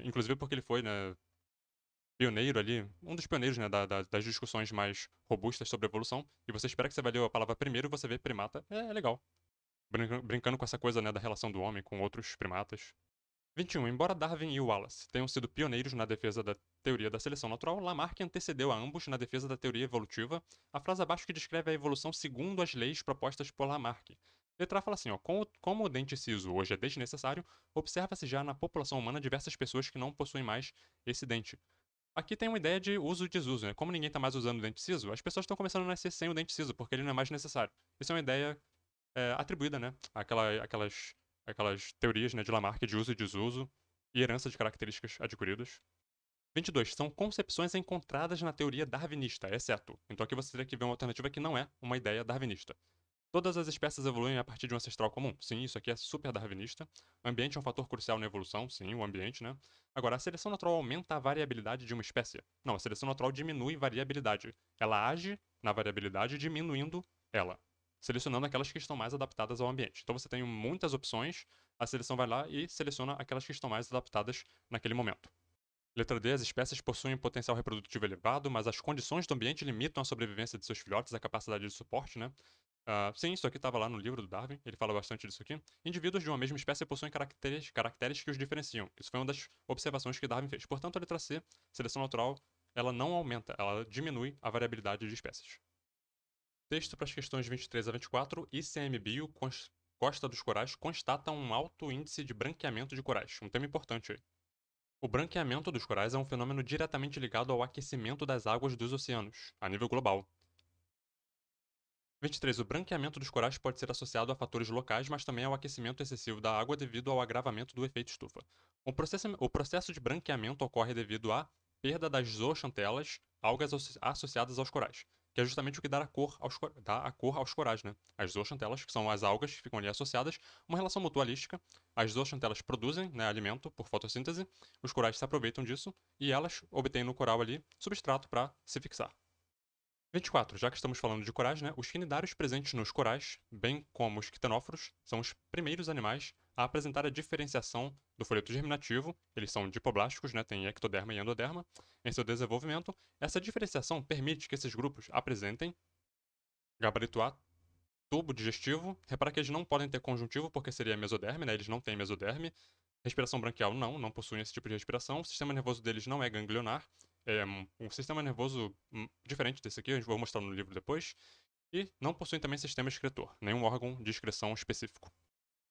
Inclusive porque ele foi, né, pioneiro ali, um dos pioneiros, né, das discussões mais robustas sobre evolução. E você espera que você vai ler a palavra primeiro e você vê primata. É legal. Brincando com essa coisa, né, da relação do homem com outros primatas. 21. Embora Darwin e Wallace tenham sido pioneiros na defesa da teoria da seleção natural, Lamarck antecedeu a ambos na defesa da teoria evolutiva, a frase abaixo que descreve a evolução segundo as leis propostas por Lamarck. Letra A fala assim, ó, como o dente siso hoje é desnecessário, observa-se já na população humana diversas pessoas que não possuem mais esse dente. Aqui tem uma ideia de uso e desuso, né? Como ninguém está mais usando o dente siso, as pessoas estão começando a nascer sem o dente siso, porque ele não é mais necessário. Isso é uma ideia atribuída, né, aquelas teorias, né, de Lamarck de uso e desuso e herança de características adquiridas. 22. São concepções encontradas na teoria darwinista, exceto. Então aqui você teria que ver uma alternativa que não é uma ideia darwinista. Todas as espécies evoluem a partir de um ancestral comum. Sim, isso aqui é super darwinista. Ambiente é um fator crucial na evolução. Sim, o ambiente, né? Agora, a seleção natural aumenta a variabilidade de uma espécie. Não, a seleção natural diminui variabilidade. Ela age na variabilidade diminuindo ela, selecionando aquelas que estão mais adaptadas ao ambiente. Então você tem muitas opções, a seleção vai lá e seleciona aquelas que estão mais adaptadas naquele momento. Letra D. As espécies possuem potencial reprodutivo elevado, mas as condições do ambiente limitam a sobrevivência de seus filhotes, a capacidade de suporte, né? Sim, isso aqui estava lá no livro do Darwin, ele fala bastante disso aqui. Indivíduos de uma mesma espécie possuem caracteres que os diferenciam. Isso foi uma das observações que Darwin fez. Portanto, a letra C, seleção natural, ela não aumenta, ela diminui a variabilidade de espécies. Texto para as questões 23 a 24. ICMBio, Costa dos Corais, constata um alto índice de branqueamento de corais. Um tema importante aí. O branqueamento dos corais é um fenômeno diretamente ligado ao aquecimento das águas dos oceanos, a nível global. 23. O branqueamento dos corais pode ser associado a fatores locais, mas também ao aquecimento excessivo da água devido ao agravamento do efeito estufa. O processo de branqueamento ocorre devido à perda das zooxantelas, algas associadas aos corais, que é justamente o que dá a cor aos corais, né? As zooxantelas, que são as algas que ficam ali associadas, uma relação mutualística. As zooxantelas produzem, né, alimento por fotossíntese, os corais se aproveitam disso e elas obtêm no coral ali substrato para se fixar. 24. Já que estamos falando de corais, né? Os quinidários presentes nos corais, bem como os quitenóforos, são os primeiros animais a apresentar a diferenciação do folheto germinativo. Eles são dipoblásticos, né? Tem ectoderma e endoderma. Em seu desenvolvimento, essa diferenciação permite que esses grupos apresentem gabarito A, tubo digestivo. Repara que eles não podem ter conjuntivo porque seria mesoderme, né? Eles não têm mesoderme. Respiração branquial não possuem esse tipo de respiração. O sistema nervoso deles não é ganglionar. É um sistema nervoso diferente desse aqui, a gente vai mostrar no livro depois. E não possuem também sistema excretor, nenhum órgão de excreção específico.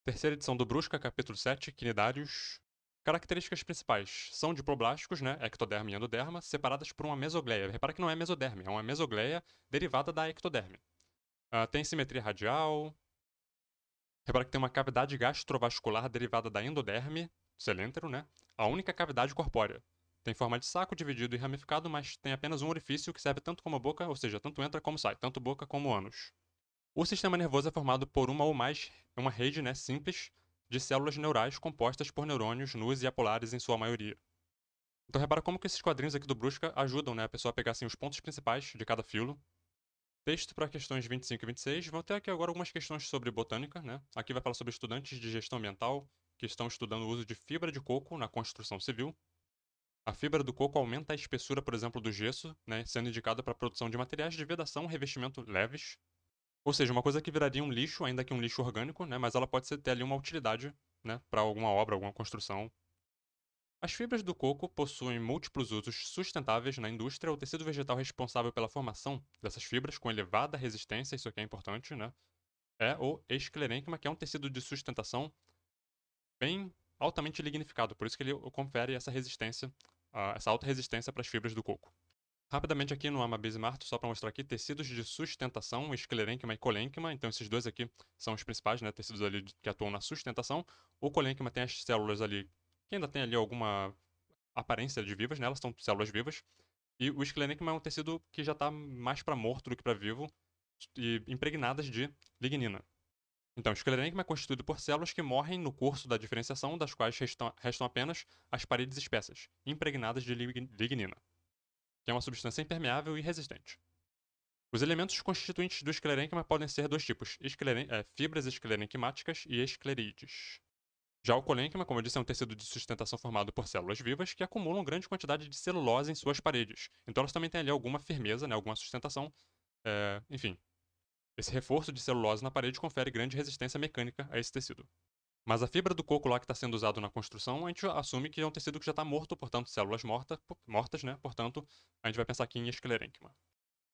Terceira edição do Brusca, capítulo 7, quinidários. Características principais são diploblásticos, né, ectoderma e endoderma, separadas por uma mesogleia. Repara que não é mesoderme, é uma mesogleia derivada da ectoderme. Tem simetria radial. Repara que tem uma cavidade gastrovascular derivada da endoderme, celêntero, né? A única cavidade corpórea. Tem forma de saco dividido e ramificado, mas tem apenas um orifício que serve tanto como boca, ou seja, tanto entra como sai, tanto boca como ânus. O sistema nervoso é formado por uma rede, né, simples de células neurais compostas por neurônios nus e apolares em sua maioria. Então repara como que esses quadrinhos aqui do Brusca ajudam, né, a pessoa a pegar assim, os pontos principais de cada filo. Texto para questões 25 e 26. Vão ter aqui agora algumas questões sobre botânica, né? Aqui vai falar sobre estudantes de gestão ambiental que estão estudando o uso de fibra de coco na construção civil. A fibra do coco aumenta a espessura, por exemplo, do gesso, né, sendo indicada para a produção de materiais de vedação e revestimento leves. Ou seja, uma coisa que viraria um lixo, ainda que um lixo orgânico, né, mas ela pode ter ali uma utilidade, né, para alguma obra, alguma construção. As fibras do coco possuem múltiplos usos sustentáveis na indústria. O tecido vegetal responsável pela formação dessas fibras com elevada resistência, isso aqui é importante, né, é o esclerênquima, que é um tecido de sustentação bem altamente lignificado, por isso que ele confere essa resistência, essa alta resistência para as fibras do coco. Rapidamente aqui no Amabase Marto, só para mostrar aqui, tecidos de sustentação, esclerênquima e colênquima. Então esses dois aqui são os principais, né, tecidos ali que atuam na sustentação. O colênquima tem as células ali, que ainda tem ali alguma aparência de vivas, né, elas são células vivas. E o esclerênquima é um tecido que já está mais para morto do que para vivo e impregnadas de lignina. Então, o esclerênquima é constituído por células que morrem no curso da diferenciação, das quais restam apenas as paredes espessas, impregnadas de lignina, que é uma substância impermeável e resistente. Os elementos constituintes do esclerênquima podem ser dois tipos: fibras esclerênquimáticas e esclerídeos. Já o colênquima, como eu disse, é um tecido de sustentação formado por células vivas que acumulam grande quantidade de celulose em suas paredes. Então elas também têm ali alguma firmeza, né, alguma sustentação. Enfim, esse reforço de celulose na parede confere grande resistência mecânica a esse tecido. Mas a fibra do coco lá que está sendo usado na construção, a gente assume que é um tecido que já está morto, portanto, células mortas, né? Portanto, a gente vai pensar aqui em esclerênquima.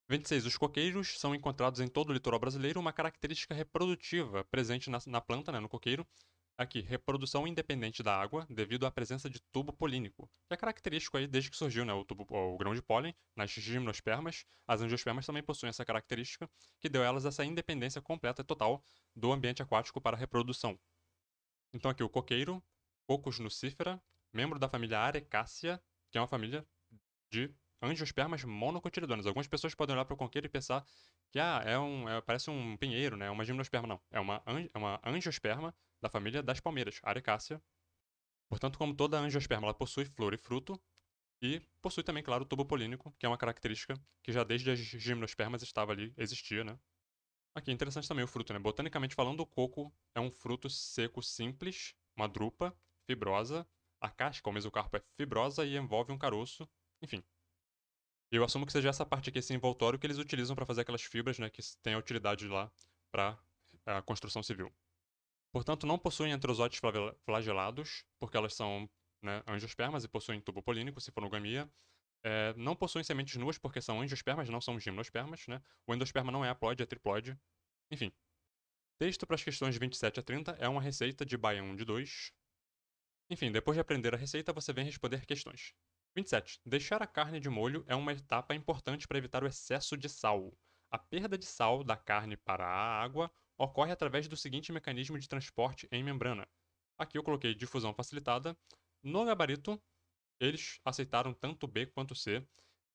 26. Os coqueiros são encontrados em todo o litoral brasileiro, uma característica reprodutiva presente na planta, né, no coqueiro. Aqui, reprodução independente da água, devido à presença de tubo polínico, que é característico aí desde que surgiu, né, o grão de pólen nas gimnospermas. As angiospermas também possuem essa característica, que deu a elas essa independência completa e total do ambiente aquático para a reprodução. Então aqui o coqueiro, Cocos nucifera, membro da família Arecácea, que é uma família de angiospermas monocotiledôneas. Algumas pessoas podem olhar para o coqueiro e pensar que parece um pinheiro, né? Uma gimnosperma, não. É uma angiosperma da família das palmeiras, Arecácea. Portanto, como toda angiosperma, ela possui flor e fruto, e possui também, claro, o tubo polínico, que é uma característica que já desde as gimnospermas estava ali, existia, né? Aqui é interessante também o fruto, né? Botanicamente falando, o coco é um fruto seco simples, uma drupa, fibrosa. A casca, o mesocarpo, é fibrosa e envolve um caroço. Enfim. Eu assumo que seja essa parte aqui, esse envoltório, que eles utilizam para fazer aquelas fibras, né? Que tem a utilidade lá para a construção civil. Portanto, não possuem antrozoides flagelados, porque elas são, né, angiospermas e possuem tubo polínico, cifonogamia. Não possuem sementes nuas, porque são angiospermas, não são gimnospermas, né? O endosperma não é haploide, é triploide. Enfim. Texto para as questões 27 a 30 é uma receita de baião de 2. Enfim, depois de aprender a receita, você vem responder questões. 27. Deixar a carne de molho é uma etapa importante para evitar o excesso de sal. A perda de sal da carne para a água ocorre através do seguinte mecanismo de transporte em membrana. Aqui eu coloquei difusão facilitada. No gabarito, eles aceitaram tanto B quanto C.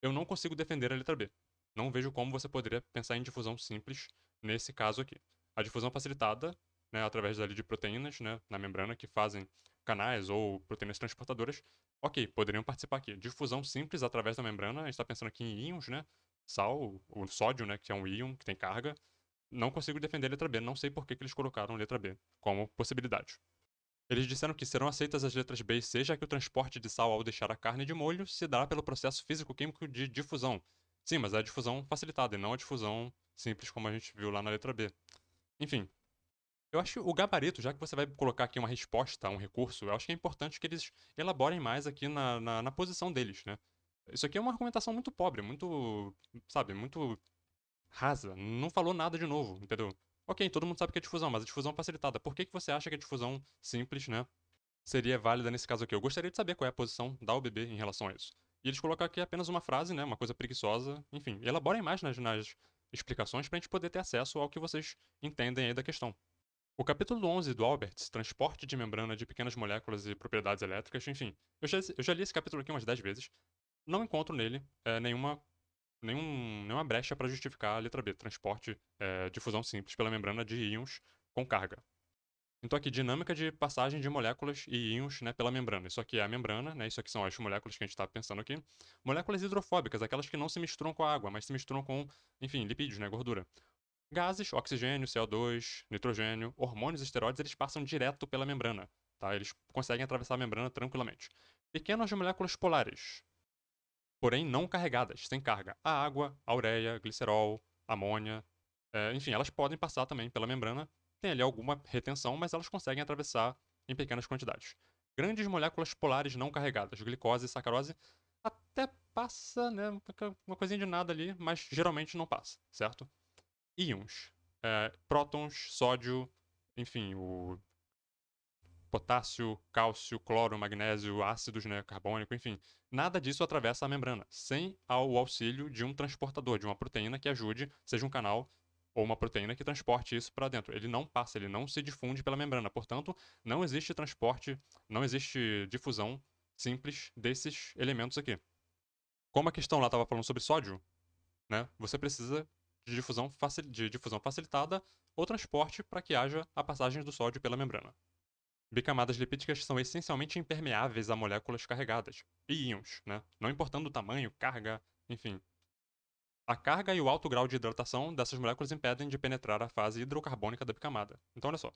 Eu não consigo defender a letra B. Não vejo como você poderia pensar em difusão simples nesse caso aqui. A difusão facilitada, né, através dali de proteínas, né, na membrana que fazem canais ou proteínas transportadoras, ok, poderiam participar aqui. Difusão simples através da membrana, a gente está pensando aqui em íons, né, sal, o sódio, né, que é um íon que tem carga. Não consigo defender a letra B, não sei por que eles colocaram a letra B como possibilidade. Eles disseram que serão aceitas as letras B e C, já que o transporte de sal ao deixar a carne de molho se dá pelo processo físico-químico de difusão. Sim, mas é a difusão facilitada e não a difusão simples como a gente viu lá na letra B. Enfim, eu acho que o gabarito, já que você vai colocar aqui uma resposta a um recurso, eu acho que é importante que eles elaborem mais aqui na posição deles, né? Isso aqui é uma argumentação muito pobre, muito, sabe, muito rasa. Não falou nada de novo, entendeu? Ok, todo mundo sabe que é difusão, mas a difusão facilitada. Por que você acha que a difusão simples, né, seria válida nesse caso aqui? Eu gostaria de saber qual é a posição da UBB em relação a isso. E eles colocam aqui apenas uma frase, né, uma coisa preguiçosa. Enfim, elaborem mais nas explicações para a gente poder ter acesso ao que vocês entendem aí da questão. O capítulo 11 do Alberts, transporte de membrana de pequenas moléculas e propriedades elétricas, enfim. Eu já li esse capítulo aqui umas 10 vezes. Não encontro nele nenhuma nenhuma brecha para justificar a letra B, transporte, difusão simples pela membrana de íons com carga. Então aqui, dinâmica de passagem de moléculas e íons, né, pela membrana. Isso aqui é a membrana, né, isso aqui são as moléculas que a gente está pensando aqui. Moléculas hidrofóbicas, aquelas que não se misturam com a água, mas se misturam com, enfim, lipídios, né, gordura. Gases, oxigênio, CO2, nitrogênio, hormônios e esteroides, eles passam direto pela membrana, tá? Eles conseguem atravessar a membrana tranquilamente. Pequenas moléculas polares, porém não carregadas, sem carga. A água, a ureia, glicerol, amônia, enfim, elas podem passar também pela membrana. Tem ali alguma retenção, mas elas conseguem atravessar em pequenas quantidades. Grandes moléculas polares não carregadas, glicose e sacarose, até passa, né, uma coisinha de nada ali, mas geralmente não passa, certo? Íons, prótons, sódio, enfim, o potássio, cálcio, cloro, magnésio, ácidos, né, carbônico, enfim. Nada disso atravessa a membrana, sem o auxílio de um transportador, de uma proteína que ajude, seja um canal ou uma proteína que transporte isso para dentro. Ele não passa, ele não se difunde pela membrana. Portanto, não existe transporte, não existe difusão simples desses elementos aqui. Como a questão lá estava falando sobre sódio, né, você precisa de difusão facilitada ou transporte para que haja a passagem do sódio pela membrana. Bicamadas lipídicas são essencialmente impermeáveis a moléculas carregadas e íons, né? Não importando o tamanho, carga, enfim. A carga e o alto grau de hidratação dessas moléculas impedem de penetrar a fase hidrocarbônica da bicamada. Então, olha só.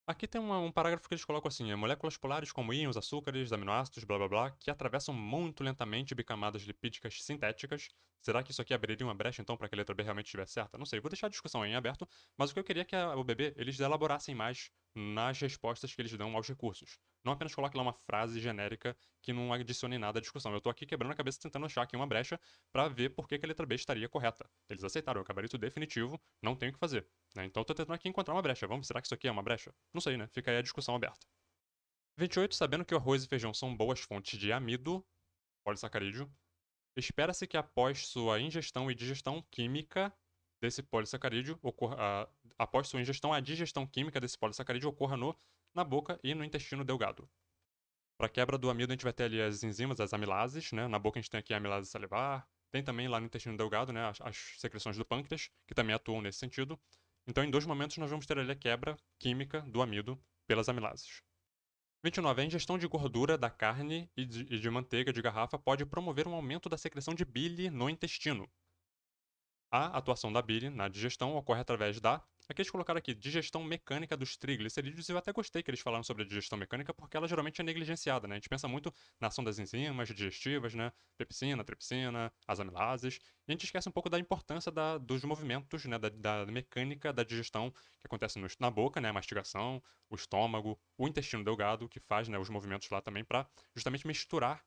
Aqui tem um parágrafo que eles colocam assim: moléculas polares como íons, açúcares, aminoácidos, blá blá blá, que atravessam muito lentamente bicamadas lipídicas sintéticas. Será que isso aqui abriria uma brecha, então, para que a letra B realmente estivesse certa? Não sei, vou deixar a discussão aí em aberto, mas o que eu queria é que o BB eles elaborassem mais nas respostas que eles dão aos recursos. Não apenas coloque lá uma frase genérica que não adicione nada à discussão. Eu tô aqui quebrando a cabeça tentando achar aqui uma brecha para ver por que a letra B estaria correta. Eles aceitaram, é o gabarito definitivo, não tem o que fazer. Né? Então eu tô tentando aqui encontrar uma brecha. Vamos, será que isso aqui é uma brecha? Não sei, né? Fica aí a discussão aberta. 28. Sabendo que o arroz e feijão são boas fontes de amido, polissacarídeo, espera-se que após sua ingestão e digestão química desse polissacarídeo após sua ingestão, a digestão química desse polissacarídeo ocorra na boca e no intestino delgado. Para quebra do amido, a gente vai ter ali as enzimas, as amilases, né? Na boca a gente tem aqui a amilase salivar, tem também lá no intestino delgado, né, as secreções do pâncreas, que também atuam nesse sentido. Então, em dois momentos, nós vamos ter ali a quebra química do amido pelas amilases. 29. A ingestão de gordura da carne e de manteiga de garrafa pode promover um aumento da secreção de bile no intestino. A atuação da bile na digestão ocorre através da. Aqui eles colocaram aqui, digestão mecânica dos triglicerídeos, e eu até gostei que eles falaram sobre a digestão mecânica, porque ela geralmente é negligenciada, né? A gente pensa muito na ação das enzimas digestivas, né? Pepsina, tripsina, as amilases, e a gente esquece um pouco da importância dos movimentos, né? Da mecânica da digestão que acontece na boca, né? A mastigação, o estômago, o intestino delgado, que faz, né, os movimentos lá também para justamente misturar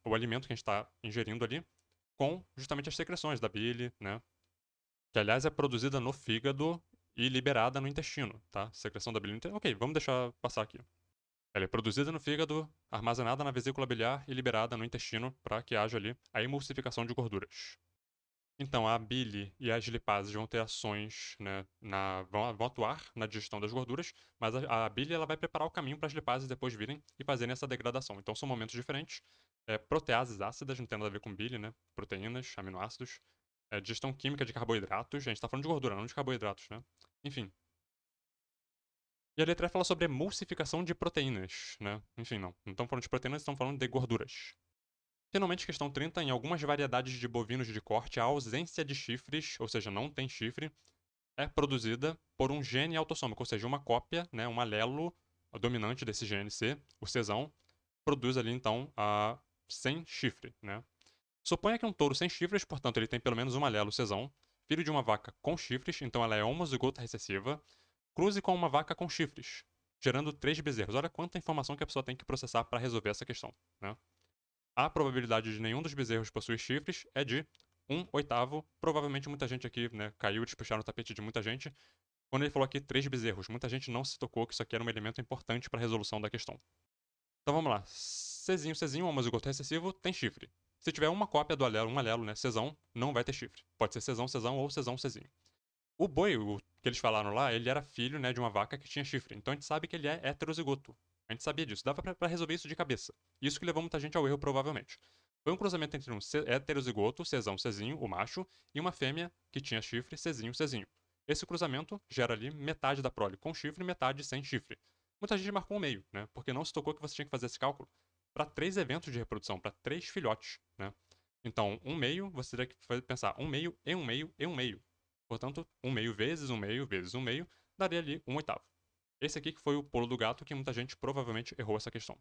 o alimento que a gente está ingerindo ali com justamente as secreções da bile, né? Que aliás é produzida no fígado e liberada no intestino, tá? Secreção da bile no intestino. Ok, vamos deixar passar aqui. Ela é produzida no fígado, armazenada na vesícula biliar e liberada no intestino para que haja ali a emulsificação de gorduras. Então, a bile e as lipases vão ter ações, né, vão atuar na digestão das gorduras, mas a bile ela vai preparar o caminho para as lipases depois virem e fazerem essa degradação. Então, são momentos diferentes. Proteases ácidas, não tem nada a ver com bile, né? Proteínas, aminoácidos. Digestão química de carboidratos. A gente está falando de gordura, não de carboidratos, né? Enfim. E a letra E fala sobre emulsificação de proteínas, né? Enfim, não estamos falando de proteínas, estamos falando de gorduras. Finalmente, questão 30. Em algumas variedades de bovinos de corte, a ausência de chifres, ou seja, não tem chifre, é produzida por um gene autossômico, ou seja, uma cópia, né, um alelo dominante desse gene C, o Czão, produz ali então sem chifre. Né? Suponha que um touro sem chifres, portanto, ele tem pelo menos um alelo Czão, filho de uma vaca com chifres, então ela é homozigota recessiva, cruze com uma vaca com chifres, gerando 3 bezerros. Olha quanta informação que a pessoa tem que processar para resolver essa questão. Né? A probabilidade de nenhum dos bezerros possuir chifres é de 1/8. Provavelmente muita gente aqui, né, caiu de puxar no tapete de muita gente. Quando ele falou aqui 3 bezerros, muita gente não se tocou que isso aqui era um elemento importante para a resolução da questão. Então vamos lá. Czinho, homozigoto recessivo, tem chifre. Se tiver uma cópia do alelo, um alelo, né, Czão, não vai ter chifre. Pode ser Czão ou Czinho. O boi, o que eles falaram lá, ele era filho, né, de uma vaca que tinha chifre. Então a gente sabe que ele é heterozigoto. A gente sabia disso. Dava pra resolver isso de cabeça. Isso que levou muita gente ao erro, provavelmente. Foi um cruzamento entre um heterozigoto, Czão, Czinho, o macho, e uma fêmea que tinha chifre, Czinho, Czinho. Esse cruzamento gera ali metade da prole com chifre e metade sem chifre. Muita gente marcou um meio, né? Porque não se tocou que você tinha que fazer esse cálculo para 3 eventos de reprodução, para 3 filhotes, né? Então, um meio, você teria que pensar um meio e um meio e um meio. Portanto, um meio vezes um meio vezes um meio daria ali um oitavo. Esse aqui que foi o pulo do gato que muita gente provavelmente errou essa questão.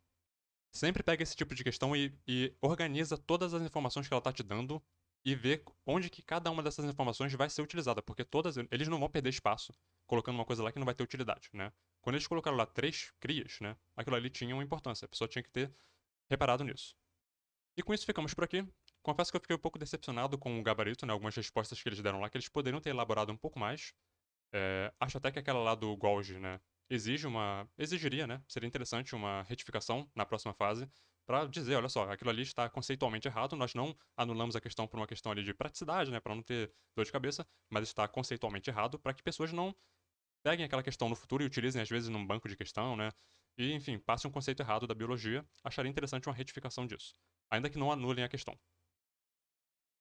Sempre pega esse tipo de questão e organiza todas as informações que ela tá te dando e vê onde que cada uma dessas informações vai ser utilizada, porque todas eles não vão perder espaço colocando uma coisa lá que não vai ter utilidade, né? Quando eles colocaram lá 3 crias, né, aquilo ali tinha uma importância, a pessoa tinha que ter reparado nisso. E com isso ficamos por aqui. Confesso que eu fiquei um pouco decepcionado com o gabarito, né, algumas respostas que eles deram lá, que eles poderiam ter elaborado um pouco mais. Acho até que aquela lá do Golgi, né, exigiria, né, seria interessante uma retificação na próxima fase para dizer, olha só, aquilo ali está conceitualmente errado, nós não anulamos a questão por uma questão ali de praticidade, né, para não ter dor de cabeça, mas está conceitualmente errado para que pessoas não peguem aquela questão no futuro e utilizem às vezes num banco de questão, né, e enfim, passe um conceito errado da biologia, acharia interessante uma retificação disso, ainda que não anulem a questão.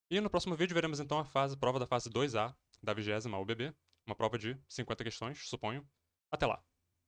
E no próximo vídeo veremos então a prova da fase 2A da 20ª UBB, uma prova de 50 questões, suponho. Até lá!